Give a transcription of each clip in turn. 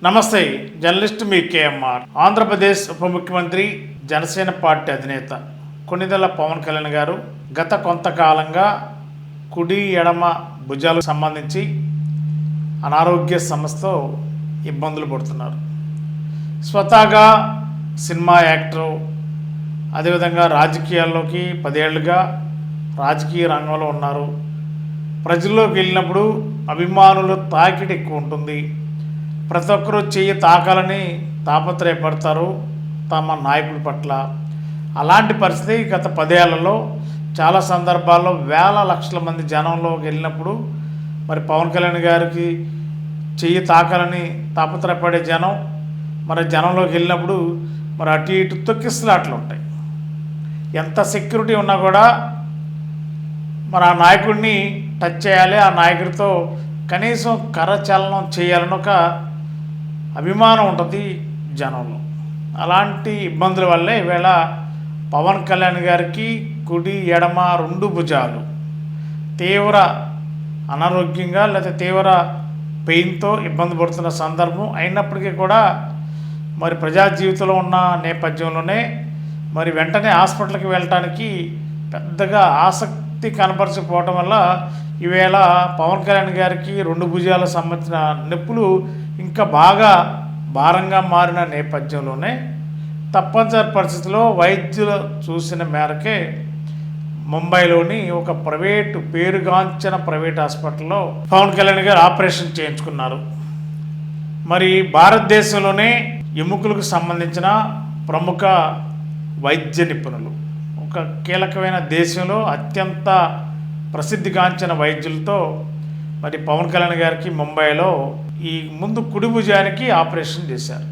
నమస్తే, జర్నలిస్ట్ మీ కేఎంఆర్. ఆంధ్రప్రదేశ్ ఉప ముఖ్యమంత్రి, జనసేన పార్టీ అధినేత కొణిదెల పవన్ కళ్యాణ్ గారు గత కొంతకాలంగా కుడి ఎడమ భుజాలకు సంబంధించి అనారోగ్య సమస్యతో ఇబ్బందులు పడుతున్నారు. స్వతహాగా సినిమా యాక్టరు, అదేవిధంగా రాజకీయాల్లోకి 10 ఏళ్లుగా రాజకీయ రంగంలో ఉన్నారు. ప్రజల్లోకి వెళ్ళినప్పుడు అభిమానులు తాకిడి ఎక్కువ ఉంటుంది. ప్రతి ఒక్కరూ చెయ్యి తాకాలని తాపత్రయపడతారు తమ నాయకుడి పట్ల. అలాంటి పరిస్థితి గత 10 ఏళ్లలో చాలా సందర్భాల్లో వేల లక్షల మంది జనంలోకి వెళ్ళినప్పుడు మరి పవన్ కళ్యాణ్ గారికి చెయ్యి తాకాలని తాపత్రయపడే జనం మరి జనంలోకి వెళ్ళినప్పుడు మరి అటు ఇటు తొక్కిసలాట్లు ఉంటాయి. ఎంత సెక్యూరిటీ ఉన్నా కూడా మరి ఆ నాయకుడిని టచ్ చేయాలి, ఆ నాయకుడితో కనీసం కరచలనం చేయాలని ఒక అభిమానం ఉంటుంది జనంలో. అలాంటి ఇబ్బందుల వల్లే ఈవేళ పవన్ కళ్యాణ్ గారికి కుడి ఎడమ 2 భుజాలు తీవ్ర అనారోగ్యంగా లేదా తీవ్ర పెయిన్తో ఇబ్బంది పడుతున్న సందర్భం అయినప్పటికీ కూడా మరి ప్రజా జీవితంలో ఉన్న నేపథ్యంలోనే మరి వెంటనే హాస్పిటల్కి వెళ్ళటానికి పెద్దగా ఆసక్తి కనపరచకపోవటం వల్ల ఈవేళ పవన్ కళ్యాణ్ గారికి 2 భుజాలకు సంబంధించిన నొప్పులు ఇంకా బాగా భారంగా మారిన నేపథ్యంలోనే తప్పనిసరి పరిస్థితిలో వైద్యులు చూసిన మేరకే ముంబైలోని ఒక పేరుగాంచిన ప్రైవేట్ హాస్పిటల్లో పవన్ కళ్యాణ్ గారు ఆపరేషన్ చేయించుకున్నారు. మరి భారతదేశంలోనే ఎముకలకు సంబంధించిన ప్రముఖ వైద్య నిపుణులు, ఒక కీలకమైన దేశంలో అత్యంత ప్రసిద్ధిగాంచిన వైద్యులతో మరి పవన్ కళ్యాణ్ గారికి ముంబైలో ఈ ముందు కుడి భుజానికి ఆపరేషన్ చేశారు.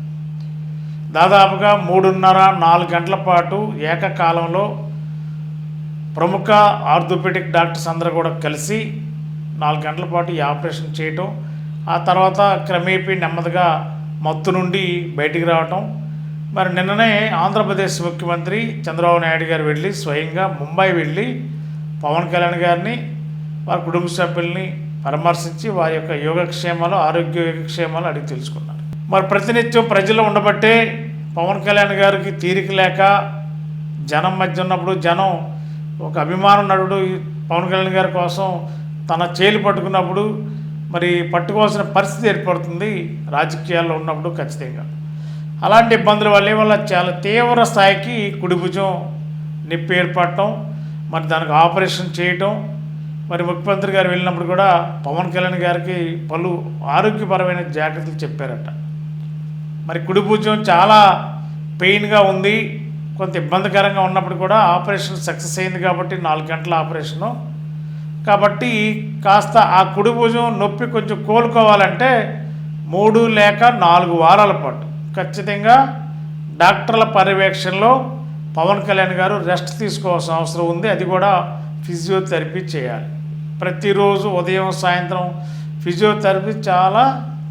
దాదాపుగా 3.5-4 గంటల పాటు ఏకకాలంలో ప్రముఖ ఆర్థోపెడిక్ డాక్టర్స్ అందరూ కూడా కలిసి 4 గంటల పాటు ఈ ఆపరేషన్ చేయటం, ఆ తర్వాత క్రమేపీ నెమ్మదిగా మత్తు నుండి బయటికి రావటం. మరి నిన్ననే ఆంధ్రప్రదేశ్ ముఖ్యమంత్రి చంద్రబాబు నాయుడు గారు వెళ్ళి స్వయంగా ముంబై వెళ్ళి పవన్ కళ్యాణ్ గారిని, వారి కుటుంబ సభ్యుల్ని పరామర్శించి వారి యొక్క యోగక్షేమాలు, ఆరోగ్య యోగక్షేమాలు అడిగి తెలుసుకున్నారు. మరి ప్రతినిత్యం ప్రజల్లో ఉండబట్టే పవన్ కళ్యాణ్ గారికి తీరిక లేక జనం మధ్య ఉన్నప్పుడు జనం ఒక అభిమానం నటుడు పవన్ కళ్యాణ్ గారి కోసం తన చేలు పట్టుకున్నప్పుడు మరి పట్టుకోవాల్సిన పరిస్థితి ఏర్పడుతుంది రాజకీయాల్లో ఉన్నప్పుడు ఖచ్చితంగా. అలాంటి ఇబ్బందుల వల్ల చాలా తీవ్ర స్థాయికి కుడి భుజం నొప్పి ఏర్పడటం, మరి దానికి ఆపరేషన్ చేయటం. మరి ముఖ్యమంత్రి గారు వెళ్ళినప్పుడు కూడా పవన్ కళ్యాణ్ గారికి పలు ఆరోగ్యపరమైన జాగ్రత్తలు చెప్పారట. మరి కుడి భుజం చాలా పెయిన్గా ఉంది, కొంత ఇబ్బందికరంగా ఉన్నప్పుడు కూడా ఆపరేషన్ సక్సెస్ అయింది కాబట్టి 4 గంటల ఆపరేషను కాబట్టి కాస్త ఆ కుడి భుజం నొప్పి కొంచెం కోలుకోవాలంటే 3 లేక 4 వారాల పాటు ఖచ్చితంగా డాక్టర్ల పర్యవేక్షణలో పవన్ కళ్యాణ్ గారు రెస్ట్ తీసుకోవాల్సిన అవసరం ఉంది. అది కూడా ఫిజియోథెరపీ చేయాలి. ప్రతిరోజు ఉదయం సాయంత్రం ఫిజియోథెరపీ చాలా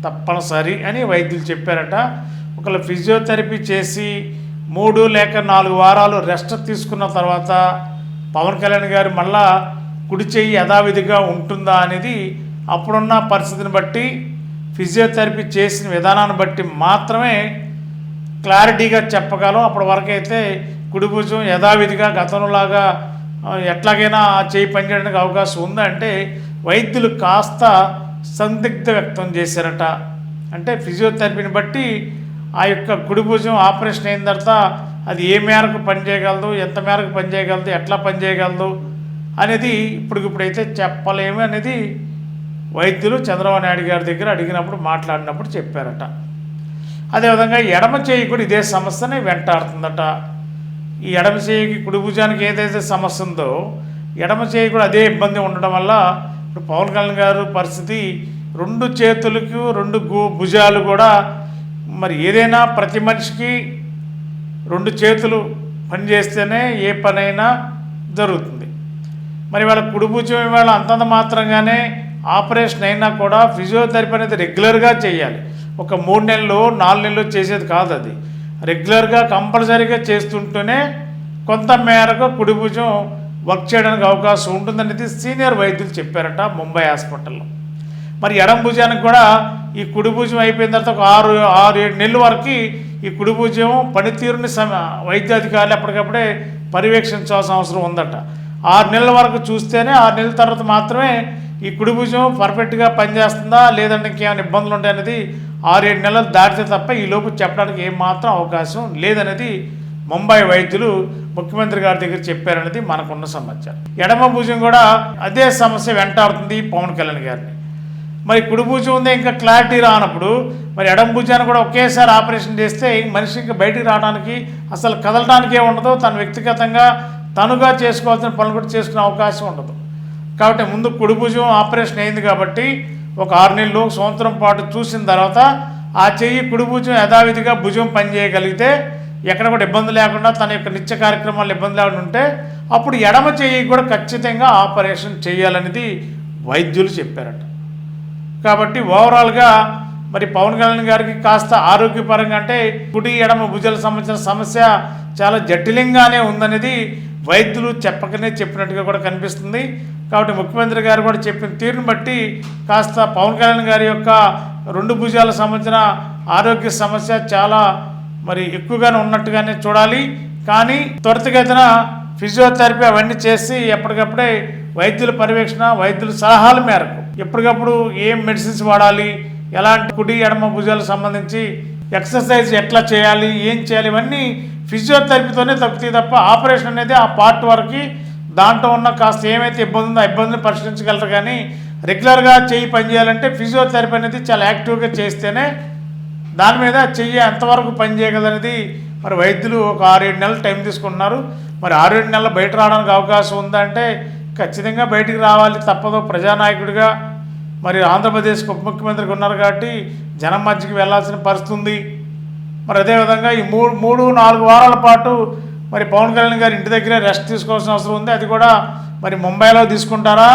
తప్పనిసరి అని వైద్యులు చెప్పారట. ఒకవేళ ఫిజియోథెరపీ చేసి 3 లేక 4 వారాలు రెస్ట్ తీసుకున్న తర్వాత పవన్ కళ్యాణ్ గారు మళ్ళా కుడి చెయ్యి యథావిధిగా ఉంటుందా అనేది అప్పుడున్న పరిస్థితిని బట్టి, ఫిజియోథెరపీ చేసిన విధానాన్ని బట్టి మాత్రమే క్లారిటీగా చెప్పగలం. అప్పటి వరకైతే కుడి భుజం యథావిధిగా గతంలాగా ఎట్లాగైనా చేయి పనిచేయడానికి అవకాశం ఉందంటే వైద్యులు కాస్త సందిగ్ధ వ్యక్తం చేశారట. అంటే ఫిజియోథెరపీని బట్టి ఆ యొక్క కుడి భుజం ఆపరేషన్ అయిన తర్వాత అది ఏ మేరకు పనిచేయగలదు, ఎంత మేరకు పనిచేయగలదు, ఎట్లా పనిచేయగలదు అనేది ఇప్పుడైతే చెప్పలేము అనేది వైద్యులు చంద్రబాబు నాయుడు గారి దగ్గర అడిగినప్పుడు మాట్లాడినప్పుడు చెప్పారట. అదేవిధంగా ఎడమ చేయి కూడా ఇదే సమస్యని వెంటాడుతుందట. ఈ ఎడమ చేయికి కుడి భుజానికి ఏదైతే సమస్య ఉందో ఎడమ చేయి కూడా అదే ఇబ్బంది ఉండడం వల్ల ఇప్పుడు పవన్ కళ్యాణ్ గారు పరిస్థితి 2 చేతులకు 2 భుజాలు కూడా మరి ఏదైనా ప్రతి మనిషికి 2 చేతులు పనిచేస్తేనే ఏ పనైనా జరుగుతుంది. మరి వాళ్ళ కుడి భుజం ఇవాళ అంతంత మాత్రంగానే ఆపరేషన్ అయినా కూడా ఫిజియోథెరపీ అనేది రెగ్యులర్గా చేయాలి. ఒక 3 నెలలు 4 నెలలు చేసేది కాదు, అది రెగ్యులర్గా కంపల్సరీగా చేస్తుంటేనే కొంత మేరకు కుడి భుజం వర్క్ చేయడానికి అవకాశం ఉంటుందనేది సీనియర్ వైద్యులు చెప్పారట ముంబై హాస్పిటల్లో. మరి ఎడం భుజానికి కూడా ఈ కుడి భుజం అయిపోయిన తర్వాత ఒక 6-7 నెలల వరకు ఈ కుడి భుజం పనితీరుని వైద్యాధికారులు ఎప్పటికప్పుడే పర్యవేక్షించాల్సిన అవసరం ఉందట. 6 నెలల వరకు చూస్తేనే 6 నెలల తర్వాత మాత్రమే ఈ కుడి భుజం పర్ఫెక్ట్గా పనిచేస్తుందా లేదంటే ఇంకేమైనా ఇబ్బందులు ఉంటాయనేది 6-7 నెలలు దాటితే తప్ప ఈ లోపు చెప్పడానికి ఏమాత్రం అవకాశం లేదనేది ముంబై వైద్యులు ముఖ్యమంత్రి గారి దగ్గర చెప్పారనేది మనకున్న సమాచారం. ఎడమ భుజం కూడా అదే సమస్య వెంటాడుతుంది పవన్ కళ్యాణ్ గారిని. మరి కుడి భుజం ఉందే ఇంకా క్లారిటీ రానప్పుడు మరి ఎడమ భుజాన్ని కూడా ఒకేసారి ఆపరేషన్ చేస్తే మనిషి ఇంకా బయటికి రావడానికి అసలు కదలడానికి ఏముండదు, తను వ్యక్తిగతంగా తనుగా చేసుకోవాల్సిన పనులు కూడా చేసుకునే అవకాశం ఉండదు. కాబట్టి ముందు కుడి భుజం ఆపరేషన్ అయింది కాబట్టి ఒక 6 నెలలు సంవత్సరం పాటు చూసిన తర్వాత ఆ చెయ్యి కుడి భుజం యథావిధిగా భుజం పనిచేయగలిగితే ఎక్కడ కూడా ఇబ్బంది లేకుండా తన యొక్క నిత్య కార్యక్రమాలు ఇబ్బంది లేకుండా ఉంటే అప్పుడు ఎడమ చెయ్యి కూడా ఖచ్చితంగా ఆపరేషన్ చేయాలనేది వైద్యులు చెప్పారట. కాబట్టి ఓవరాల్గా మరి పవన్ కళ్యాణ్ గారికి కాస్త ఆరోగ్యపరంగా అంటే కుడి ఎడమ భుజాలకు సంబంధించిన సమస్య చాలా జటిలంగానే ఉందనేది వైద్యులు చెప్పకనే చెప్పినట్టుగా కూడా కనిపిస్తుంది. కాబట్టి ముఖ్యమంత్రి గారు కూడా చెప్పిన తీరుని బట్టి కాస్త పవన్ కళ్యాణ్ గారి యొక్క 2 భుజాలకు సంబంధించిన ఆరోగ్య సమస్య చాలా మరి ఎక్కువగానే ఉన్నట్టుగానే చూడాలి. కానీ త్వరితగతిన ఫిజియోథెరపీ అవన్నీ చేసి ఎప్పటికప్పుడే వైద్యుల పర్యవేక్షణ వైద్యుల సలహాల మేరకు ఎప్పటికప్పుడు ఏం మెడిసిన్స్ వాడాలి, ఎలాంటి కుడి ఎడమ భుజాలకు సంబంధించి ఎక్సర్సైజ్ ఎట్లా చేయాలి, ఏం చేయాలి, ఇవన్నీ ఫిజియోథెరపీతోనే తగ్గుతాయి తప్ప ఆపరేషన్ అనేది ఆ పార్ట్ వరకు దాంట్లో ఉన్న కాస్త ఏమైతే ఇబ్బంది ఉందో ఆ ఇబ్బందిని పరిష్కరించగలరు. కానీ రెగ్యులర్గా చెయ్యి పనిచేయాలంటే ఫిజియోథెరపీ అనేది చాలా యాక్టివ్గా చేస్తేనే దాని మీద చెయ్యి ఎంతవరకు పనిచేయగలనేది మరి వైద్యులు ఒక 6-7 నెలలు టైం తీసుకుంటున్నారు. మరి 6-7 నెలలు బయట రావడానికి అవకాశం ఉందంటే ఖచ్చితంగా బయటికి రావాలి తప్పదు. ప్రజానాయకుడిగా మరి ఆంధ్రప్రదేశ్కి ఉప ముఖ్యమంత్రిగా ఉన్నారు కాబట్టి జనం మధ్యకి వెళ్లాల్సిన పరిస్థితి ఉంది. మరి అదేవిధంగా ఈ 3-4 వారాల పాటు మరి పవన్ కళ్యాణ్ గారు ఇంటి దగ్గరే రెస్ట్ తీసుకోవాల్సిన అవసరం ఉంది. అది కూడా మరి ముంబైలో తీసుకుంటారా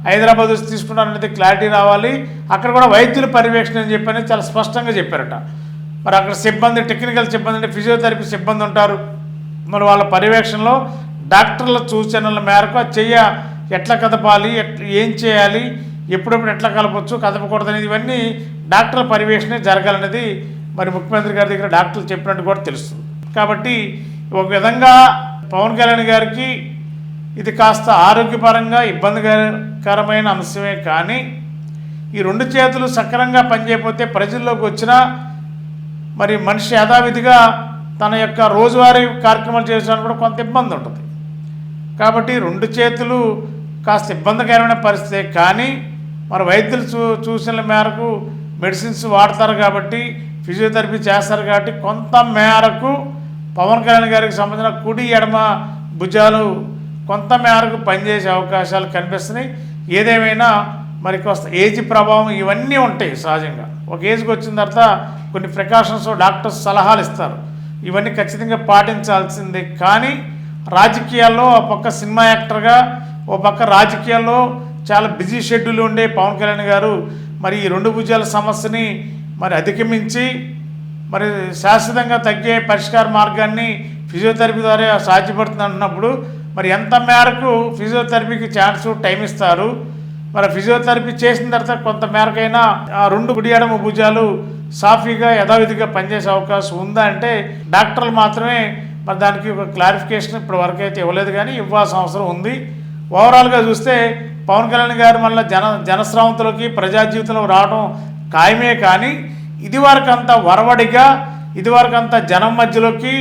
హైదరాబాద్ వచ్చి తీసుకుంటారనేది క్లారిటీ రావాలి. అక్కడ కూడా వైద్యుల పర్యవేక్షణ అని చెప్పని చాలా స్పష్టంగా చెప్పారట. మరి అక్కడ సిబ్బంది టెక్నికల్ సిబ్బంది అంటే ఫిజియోథెరపీ సిబ్బంది ఉంటారు. మరి వాళ్ళ పర్యవేక్షణలో డాక్టర్ల సూచనల మేరకు చెయ్య ఎట్లా కదపాలి, ఏం చేయాలి, ఎప్పుడెప్పుడు ఎట్లా కలపచ్చు, కదపకూడదు అనేది ఇవన్నీ డాక్టర్ల పర్యవేక్షణ జరగాలనేది మరి ముఖ్యమంత్రి గారి దగ్గర డాక్టర్లు చెప్పినట్టు కూడా తెలుస్తుంది. కాబట్టి ఒక విధంగా పవన్ కళ్యాణ్ గారికి ఇది కాస్త ఆరోగ్యపరంగా ఇబ్బందికరమైన అంశమే. కానీ ఈ 2 చేతులు సక్రమంగా పనిచేయకపోతే ప్రజల్లోకి వచ్చినా మరి మనిషి యథావిధిగా తన యొక్క రోజువారీ కార్యక్రమాలు చేయడానికి కూడా కొంత ఇబ్బంది ఉంటుంది. కాబట్టి 2 చేతులు కాస్త ఇబ్బందికరమైన పరిస్థితే. కానీ మరి వైద్యులు సూచనల మేరకు మెడిసిన్స్ వాడతారు కాబట్టి ఫిజియోథెరపీ చేస్తారు కాబట్టి కొంత మేరకు పవన్ కళ్యాణ్ గారికి సంబంధించిన కుడి ఎడమ భుజాలు కొంత మేరకు పనిచేసే అవకాశాలు కనిపిస్తున్నాయి. ఏదేమైనా మరి కొంత ఏజ్ ప్రభావం ఇవన్నీ ఉంటాయి సహజంగా. ఒక ఏజ్కి వచ్చిన తర్వాత కొన్ని ప్రికాషన్స్ డాక్టర్స్ సలహాలు ఇస్తారు, ఇవన్నీ ఖచ్చితంగా పాటించాల్సిందే. కానీ రాజకీయాల్లో ఒక పక్క సినిమా యాక్టర్గా ఒక పక్క రాజకీయాల్లో చాలా బిజీ షెడ్యూల్ ఉండే పవన్ కళ్యాణ్ గారు మరి ఈ 2 భుజాల సమస్యని మరి అధిగమించి మరి శాశ్వతంగా తగ్గే పరిష్కార మార్గాన్ని ఫిజియోథెరపీ ద్వారా సాధ్యపడుతుంది అంటున్నప్పుడు మరి ఎంత మేరకు ఫిజియోథెరపీకి ఛాన్స్ టైం ఇస్తారు, మరి ఫిజియోథెరపీ చేసిన తర్వాత కొంత మేరకైనా ఆ 2 కుడి ఎడమ భుజాలు సాఫీగా యథావిధిగా పనిచేసే అవకాశం ఉందా అంటే డాక్టర్లు మాత్రమే మరి దానికి ఒక క్లారిఫికేషన్ ఇప్పటి వరకు అయితే ఇవ్వలేదు. కానీ ఇవ్వాల్సిన అవసరం ఉంది. ఓవరాల్గా చూస్తే పవన్ కళ్యాణ్ గారు మళ్ళీ జనస్రావంతులకి ప్రజా జీవితంలో రావడం ఖాయమే. కానీ ఇదివరకు అంత వరవడిగా ఇదివరకు అంత జనం మధ్యలోకి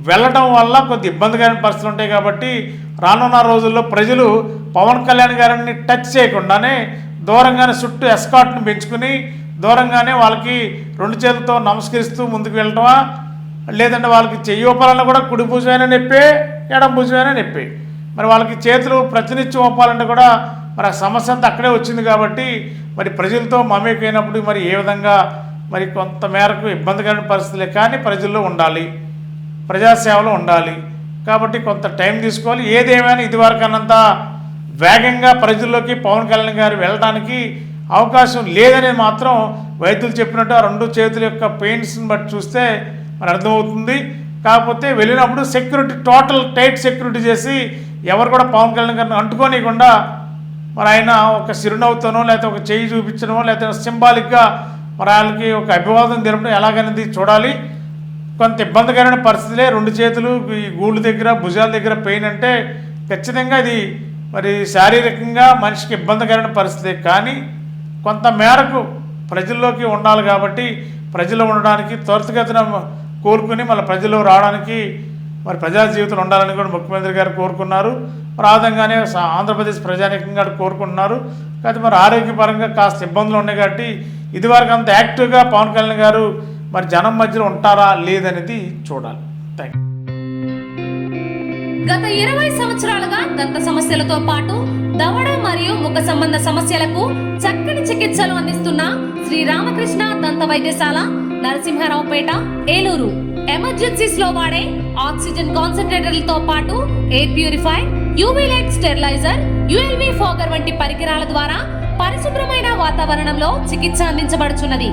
వెళ్ళడం వల్ల కొద్ది ఇబ్బందికరమైన పరిస్థితులు ఉంటాయి. కాబట్టి రానున్న రోజుల్లో ప్రజలు పవన్ కళ్యాణ్ గారిని టచ్ చేయకుండానే దూరంగానే చుట్టూ ఎస్కాట్ను పెంచుకుని దూరంగానే వాళ్ళకి 2 చేతులతో నమస్కరిస్తూ ముందుకు వెళ్ళటమా, లేదంటే వాళ్ళకి చెయ్యి కూడా కుడి భుజమైనా నొప్పే ఎడమ భుజమైనా నొప్పే. మరి వాళ్ళకి చేతులు ప్రతినిత్యం ఒప్పాలంటే కూడా మరి ఆ సమస్య అంతా అక్కడే వచ్చింది. కాబట్టి మరి ప్రజలతో మమేకైనప్పుడు మరి ఏ విధంగా మరి కొంత మేరకు ఇబ్బందికరమైన పరిస్థితులే. కానీ ప్రజల్లో ఉండాలి, ప్రజాసేవలో ఉండాలి. కాబట్టి కొంత టైం తీసుకోవాలి. ఏదేమైనా ఇదివరకు అన్నంత వేగంగా ప్రజల్లోకి పవన్ కళ్యాణ్ గారు వెళ్ళడానికి అవకాశం లేదని మాత్రం వైద్యులు చెప్పినట్టు ఆ 2 చేతుల యొక్క పెయిన్స్ని బట్టి చూస్తే మరి అర్థమవుతుంది. కాకపోతే వెళ్ళినప్పుడు సెక్యూరిటీ టోటల్ టైట్ సెక్యూరిటీ చేసి ఎవరు కూడా పవన్ కళ్యాణ్ గారిని అంటుకోనికుండా మరి ఆయన ఒక చిరునవ్వుతోనో లేకపోతే ఒక చెయ్యి చూపించడమో లేకపోతే సింబాలిక్గా మరి వాళ్ళకి ఒక అభివాదం తెలపడం ఎలాగనేది చూడాలి. కొంత ఇబ్బందికరమైన పరిస్థితులే, 2 చేతులు ఈ గూళ్ళ దగ్గర భుజాల దగ్గర పెయిన్ అంటే ఖచ్చితంగా అది మరి శారీరకంగా మనిషికి ఇబ్బందికరమైన పరిస్థితే. కానీ కొంత మేరకు ప్రజల్లోకి ఉండాలి కాబట్టి ప్రజల్లో ఉండడానికి త్వరితగతిన కోరుకుని మళ్ళీ ప్రజల్లో రావడానికి మరి ప్రజా జీవితంలో ఉండాలని కూడా ముఖ్యమంత్రి గారు కోరుకున్నారు. మరి ఆ విధంగానే ఆంధ్రప్రదేశ్ ప్రజానీకంగా కోరుకుంటున్నారు. కాబట్టి మరి ఆరోగ్యపరంగా కాస్త ఇబ్బందులు ఉన్నాయి కాబట్టి ఇదివరకు అంత యాక్టివ్గా పవన్ కళ్యాణ్ గారు మరి జనం మధ్యలో ఉంటారా లేదనేది చూడాలి. Thank you. గత 20 సంవత్సరాలుగా దంత సమస్యలతో పాటు దవడ మరియు ముఖ సంబంధ సమస్యలకు చక్కని చికిత్సలు అందిస్తున్న శ్రీ రామకృష్ణ దంత వైద్యశాల, నరసింహారావుపేట, ఏలూరు. ఎమర్జెన్సీస్ లో వాడే ఆక్సిజన్ కాన్సంట్రేటర్లతో పాటు air purify, UV light steriliser, ULV fogger వంటి పరికరాల ద్వారా పరిశుభ్రమైన వాతావరణంలో చికిత్స అందించబడుచున్నది.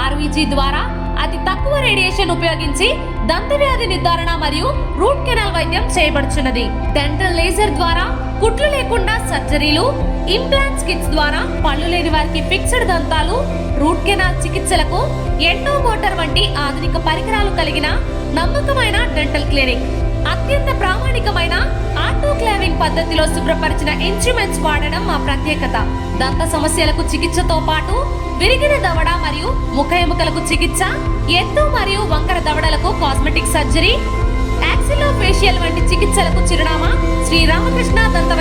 ఆర్వీజీ ద్వారా అతి తక్కువ రేడియేషన్ ఉపయోగించి దంత వ్యాధి నిర్ధారణ మరియు రూట్ కెనాల్ వైద్యం చేయబడుచున్నది. డెంటల్ లేజర్ ద్వారా కుట్లు లేకుండా సర్జరీలు, ఇంప్లాంట్స్ కిట్స్ ద్వారా పళ్ళు లేని వారికి ఫిక్స్డ్ దంతాలు, రూట్ కెనాల్ చికిత్సలకు ఎండో మోటార్ వంటి ఆధునిక పరికరాలు కలిగిన నమ్మకమైన డెంటల్ క్లినిక్. అత్యంత ప్రామాణికమైన ఆటోక్లావింగ్ పద్ధతిలో శుభ్రపరిచిన ఇన్స్ట్రుమెంట్స్ వాడడం మా ప్రత్యేకత. దంత సమస్యలకు చికిత్సతో పాటు విరిగిన దవడ మరియు ముఖ ఎముకలకు చికిత్స, ఎత్తు మరియు వంకర దవడలకు కాస్మెటిక్ సర్జరీ, యాక్సిలో ఫేషియల్ వంటి చికిత్సలకు చిరునామా శ్రీ రామకృష్ణ దంత